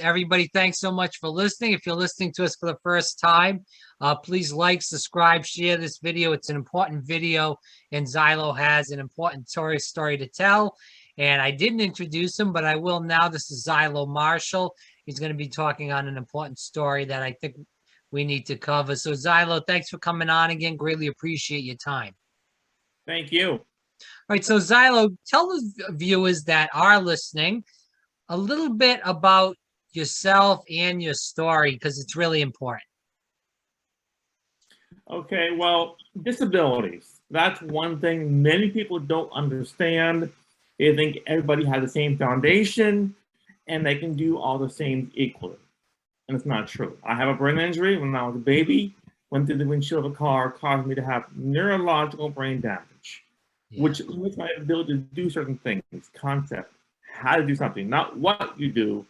Everybody, thanks so much for listening. If you're listening to us for the first time, please like, subscribe, share this video. It's an important video, and Xylo has an important story to tell. And I didn't introduce him, but I will now. This is Xylo Marshall. He's going to be talking on an important story that I think we need to cover. So, Xylo, thanks for coming on again. Greatly appreciate your time. Thank you. All right, so Xylo, tell the viewers that are listening a little bit about yourself and your story, because it's really important. Okay, well, disabilities. That's one thing many people don't understand. They think everybody has the same foundation and they can do all the same equally. And it's not true. I have a brain injury when I was a baby, went through the windshield of a car, caused me to have neurological brain damage, which limits my ability to do certain things, concept, how to do something, not what you do,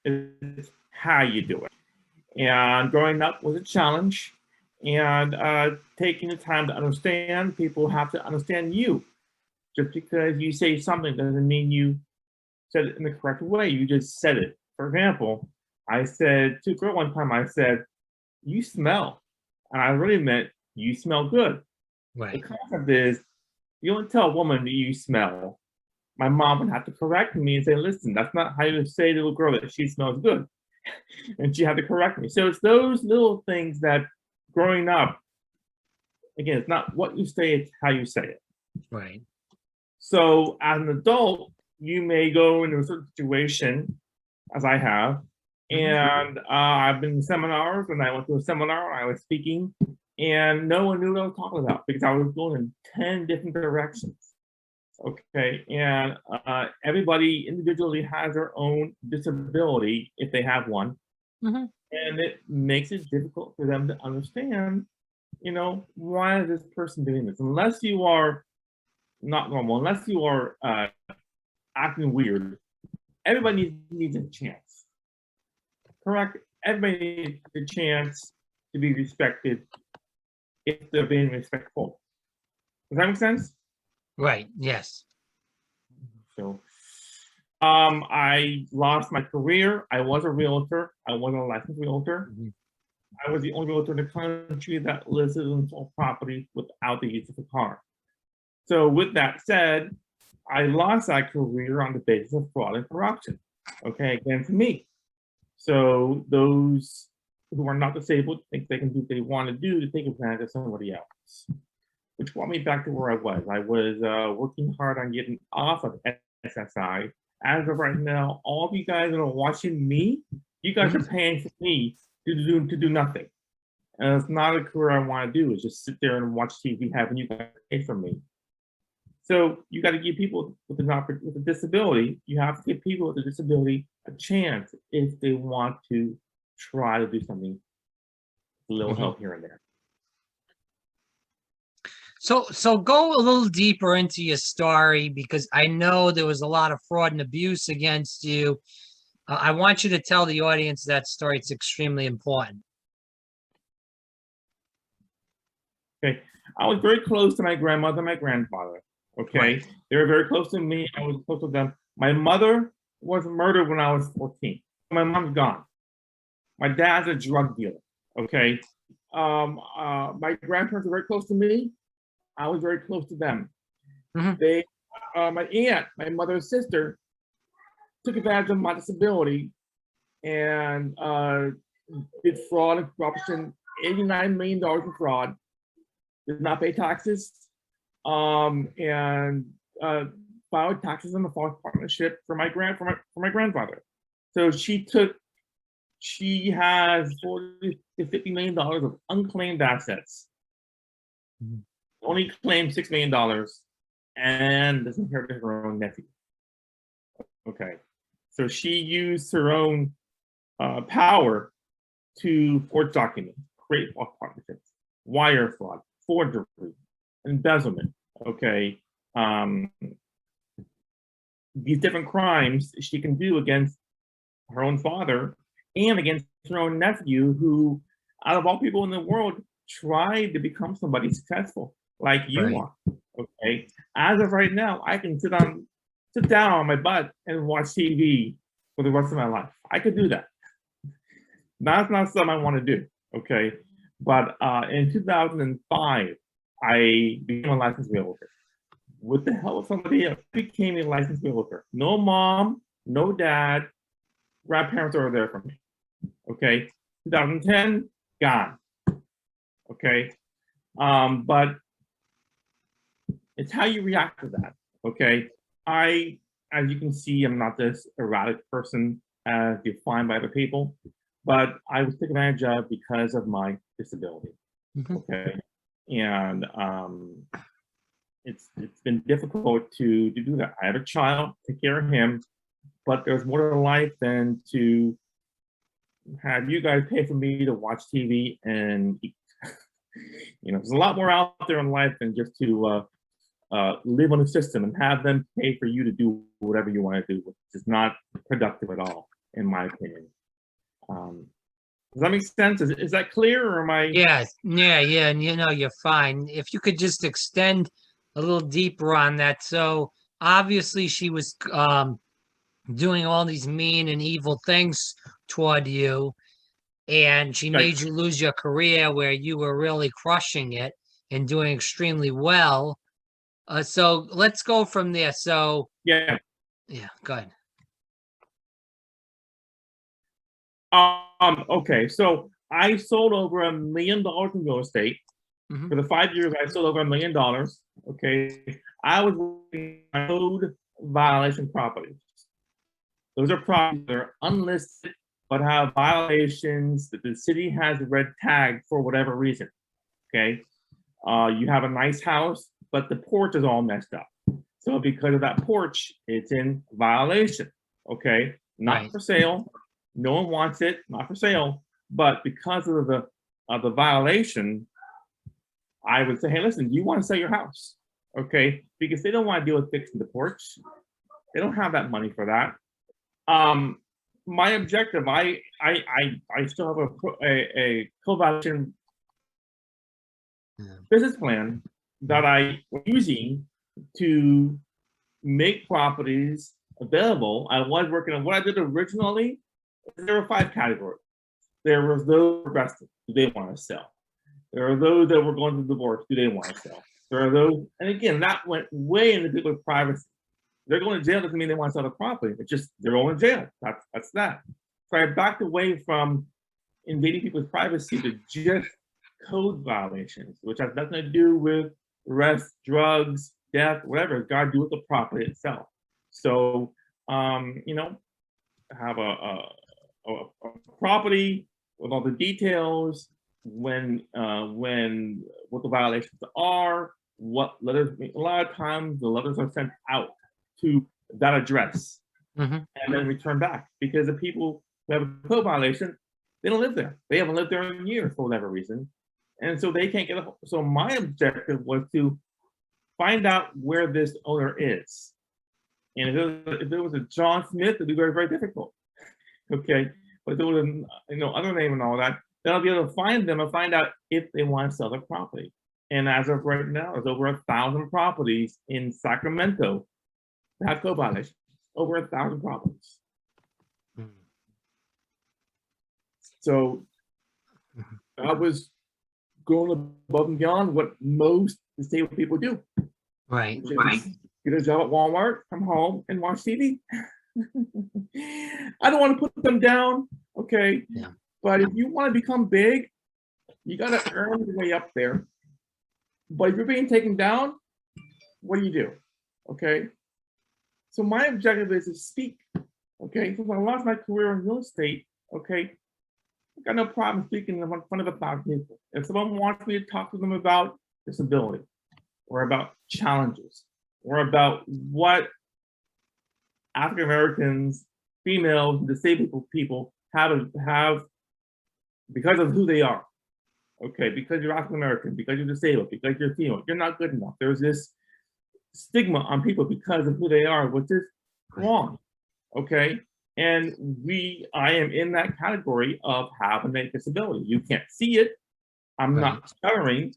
it's how you do it. And growing up was a challenge, and taking the time to understand, people have to understand you. Just because you say something doesn't mean you said it in the correct way, you just said it. For example, I said to a girl one time, I said, "You smell." And I really meant, "You smell good." Right. The concept is, you don't tell a woman that you smell. My mom would have to correct me and say, "Listen, that's not how you say to a girl that she smells good." And she had to correct me. So it's those little things that growing up, again, it's not what you say, it's how you say it. Right. So as an adult, you may go into a certain situation, as I have, and I've been in seminars, and I went to a seminar, I was speaking, and no one knew what I was talking about because I was going in 10 different directions. Okay, and everybody individually has their own disability if they have one, and it makes it difficult for them to understand, why is this person doing this? Unless you are not normal, unless you are acting weird, everybody needs a chance. Correct? Everybody needs a chance to be respected if they're being respectful. Does that make sense? Right. Yes. So, I lost my career. I was a realtor. I wasn't a licensed realtor. I was the only realtor in the country that listed and sold property without the use of a car. So with that said, I lost that career on the basis of fraud and corruption, okay, against me. So those who are not disabled think they can do what they want to do to take advantage of somebody else, which brought me back to where I was. I was working hard on getting off of SSI. As of right now, all of you guys that are watching me, you guys are paying for me to do nothing. And it's not a career I want to do. It's just sit there and watch TV having you guys pay for me. So you got to give people with a disability, you have to give people with a disability a chance if they want to try to do something, a little help here and there. So go a little deeper into your story, because I know there was a lot of fraud and abuse against you. I want you to tell the audience that story. It's extremely important. Okay. I was very close to my grandmother and my grandfather. Okay. Right. They were very close to me. I was close to them. My mother was murdered when I was 14. My mom's gone. My dad's a drug dealer. Okay. My grandparents were very close to me. I was very close to them. They, my aunt, my mother's sister, took advantage of my disability and did fraud and corruption, $89 million in fraud, did not pay taxes, and filed taxes in the false partnership for my grandfather. So she has $40 to $50 million of unclaimed assets. Only claimed $6 million and doesn't inherit her own nephew. Okay, so she used her own power to forge documents, create false partnerships, wire fraud, forgery, embezzlement. Okay, these different crimes she can do against her own father and against her own nephew, who, out of all people in the world, tried to become somebody successful like you are. Okay, as of right now, I can sit down on my butt and watch TV for the rest of my life. I could do that. That's not something I want to do. Okay. But in 2005, I became a licensed realtor. With the help of somebody else, I became a licensed realtor. No mom, no dad, grandparents are there for me. Okay. 2010, gone. Okay. But it's how you react to that. Okay. As you can see, I'm not this erratic person as defined by other people, but I was taken advantage of because of my disability. Okay. And it's been difficult to do that. I have a child, take care of him, but there's more to life than to have you guys pay for me to watch TV and eat. There's a lot more out there in life than just to live on the system and have them pay for you to do whatever you want to do, which is not productive at all, in my opinion. Does that make sense? Is that clear, or am I? Yes, yeah, and you're fine. If you could just extend a little deeper on that. So obviously she was doing all these mean and evil things toward you, and she made you lose your career where you were really crushing it and doing extremely well. So let's go from there. So yeah, go ahead. Okay, so I sold over $1 million in real estate. For the 5 years I sold over $1 million. Okay, I was working on code violation properties. Those are properties that are unlisted but have violations that the city has red tagged for whatever reason. Okay, you have a nice house, but the porch is all messed up. So because of that porch, it's in violation. Okay, not for sale. No one wants it, not for sale. But because of the violation, I would say, hey, listen, do you want to sell your house? Okay, because they don't want to deal with fixing the porch. They don't have that money for that. My objective, I still have a co-violation business plan that I was using to make properties available. I was working on what I did originally. There were 5 categories. There was those arrested. Do they want to sell? There are those that were going to divorce. Do they want to sell? There are those, and again, that went way into people's privacy. They're going to jail doesn't mean they want to sell the property. It's just they're going to jail. That's that. So I backed away from invading people's privacy to just code violations, which has nothing to do with arrest, drugs, death, whatever. It's got to do with the property itself. So, have a property with all the details, when what the violations are, what letters. A lot of times the letters are sent out to that address and then returned back, because the people who have a code violation, they don't live there. They haven't lived there in years for whatever reason, and so they can't get a. So my objective was to find out where this owner is, and if it was a John Smith, it'd be very, very difficult. Okay, but if it was a other name and all that, then I'll be able to find them and find out if they want to sell their property. And as of right now, there's over 1,000 properties in Sacramento that have code violations. Over 1,000 properties. So I was going above and beyond what most disabled people do. Right. Get a job at Walmart, come home, and watch TV. I don't want to put them down, okay? Yeah. But if you want to become big, you got to earn your way up there. But if you're being taken down, what do? Okay? So my objective is to speak, okay? Since I lost my career in real estate, okay, I got no problem speaking in front of 1,000 people. If someone wants me to talk to them about disability, or about challenges, or about what African Americans, females, disabled people have because of who they are. Okay, because you're African American, because you're disabled, because you're female, you're not good enough. There's this stigma on people because of who they are, which is wrong. Okay, and I am in that category of having a disability. You can't see it. I'm not stuttering,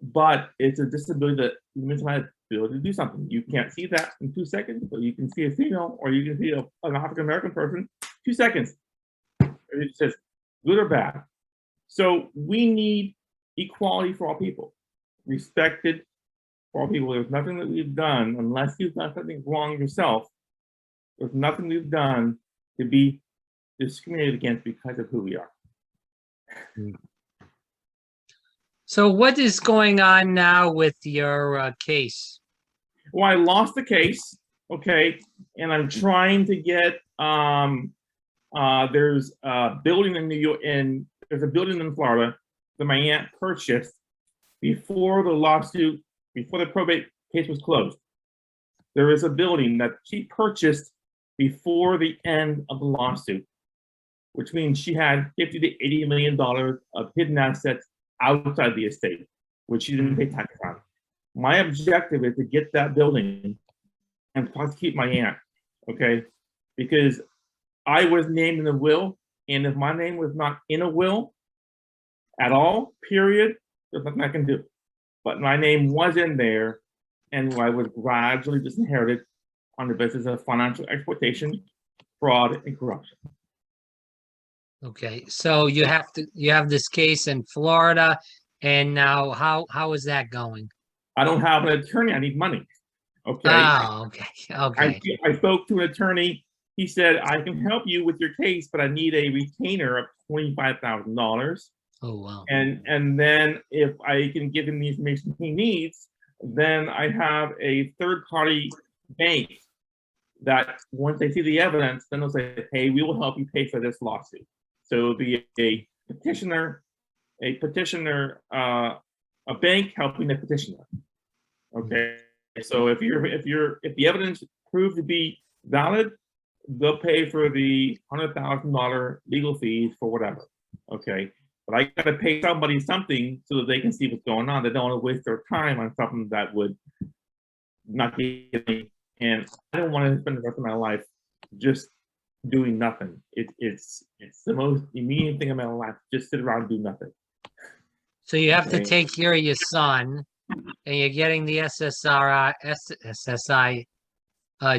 but it's a disability that ability to do something. You can't see that in 2 seconds, but you can see a female or you can see an African American person, 2 seconds. It says good or bad. So we need equality for all people, respected for all people. There's nothing that we've done, unless you've done something wrong yourself, there's nothing we've done to be discriminated against because of who we are. So what is going on now with your case? Well, I lost the case, okay, and I'm trying to get there's a building in New York, and there's a building in Florida that my aunt purchased before the lawsuit, before the probate case was closed. There is a building that she purchased before the end of the lawsuit, which means she had $50 to $80 million of hidden assets outside the estate, which she didn't pay tax on. My objective is to get that building and prosecute my aunt, okay? Because I was named in the will, and if my name was not in a will at all, period, there's nothing I can do. But my name was in there, and I was gradually disinherited on the basis of financial exploitation, fraud, and corruption. Okay, so you have this case in Florida, and now how is that going? I don't have an attorney. I need money. Okay. Oh, okay. Okay. I spoke to an attorney. He said, I can help you with your case, but I need a retainer of $25,000. Oh, wow. And then if I can give him the information he needs, then I have a third-party bank that once they see the evidence, then they'll say, hey, we will help you pay for this lawsuit. So it'll be a petitioner, a bank helping the petitioner. Okay. So if the evidence proved to be valid, they'll pay for the $100,000 legal fees for whatever. Okay. But I got to pay somebody something so that they can see what's going on. They don't want to waste their time on something that would not give me. And I don't want to spend the rest of my life just doing nothing. It's the most immediate thing in my life. Just sit around and do nothing. So you have to take care of your son, and you're getting the SSI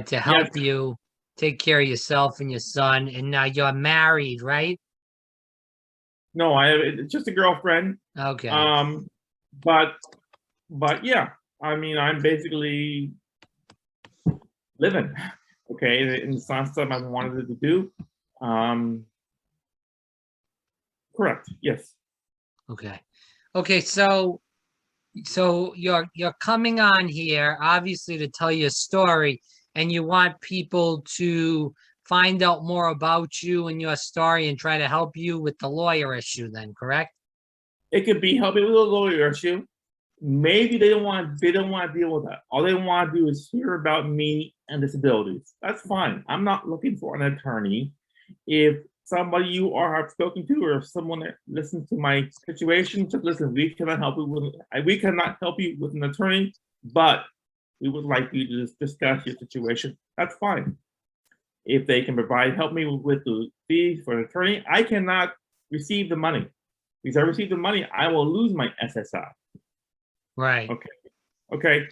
to help you take care of yourself and your son. And now you're married, right? No, it's just a girlfriend. Okay. But yeah, I mean, I'm basically living. Okay, and it's not something I wanted to do. Correct. Yes. Okay. Okay. So you're coming on here obviously to tell your story, and you want people to find out more about you and your story and try to help you with the lawyer issue then, correct? It could be helping with a lawyer issue. Maybe they don't want to deal with that. All they want to do is hear about me and disabilities. That's fine. I'm not looking for an attorney. If somebody you have spoken to, or if someone that listens to my situation, just listen, we cannot help you with an attorney, but we would like you to just discuss your situation. That's fine. If they can help me with the fees for an attorney, I cannot receive the money. Because I receive the money, I will lose my SSI. Right. Okay.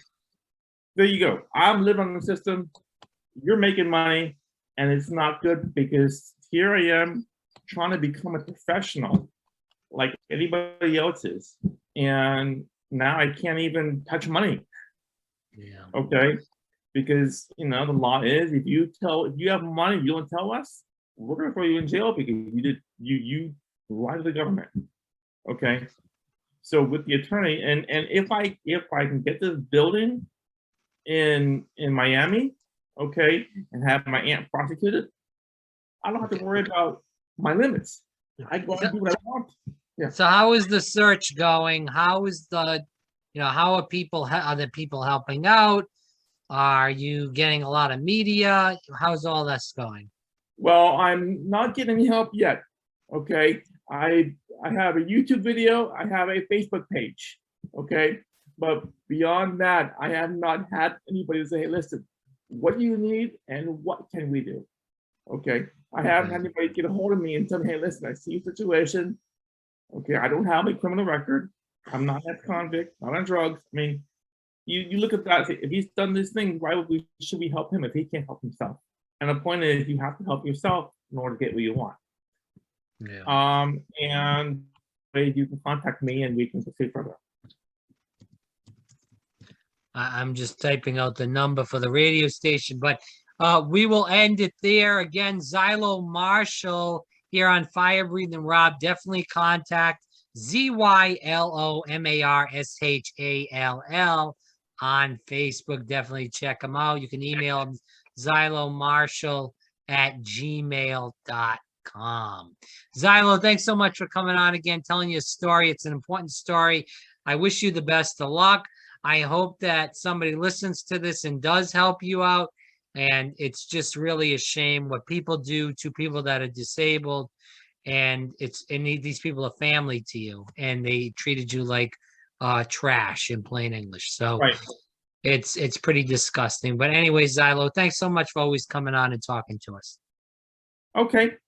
There you go. I'm living on the system. You're making money, and it's not good, because here I am trying to become a professional like anybody else is. And now I can't even touch money. Yeah. Okay. Because the law is, if you have money, you don't tell us, we're gonna throw you in jail because you lied to the government. Okay. So with the attorney, and if I can get this building in Miami, okay, and have my aunt prosecuted, I don't have to worry about my limits. I go and do what I want. Yeah. So how is the search going? How is how are other people helping out? Are you getting a lot of media? How's all this going? Well, I'm not getting any help yet. Okay. I have a YouTube video. I have a Facebook page. Okay. But beyond that, I have not had anybody say, hey, listen, what do you need and what can we do? Okay. I haven't had anybody get a hold of me and tell me, hey, listen, I see your situation. Okay. I don't have a criminal record. I'm not an ex-convict, not on drugs. I mean, you look at that and say, if he's done this thing, should we help him if he can't help himself? And the point is, you have to help yourself in order to get what you want. Yeah. And you can contact me and we can proceed further. I'm just typing out the number for the radio station, but we will end it there. Again, Xylo Marshall here on Fire Breathing Rob. Definitely contact ZYLOMARSHALL on Facebook. Definitely check him out. You can email him xylomarshall@gmail.com. Xylo, thanks so much for coming on again, telling your story. It's an important story. I wish you the best of luck. I hope that somebody listens to this and does help you out. And it's just really a shame what people do to people that are disabled. And these people are family to you, and they treated you like trash in plain English. So Right. it's pretty disgusting. But anyways, Xylo, thanks so much for always coming on and talking to us. Okay.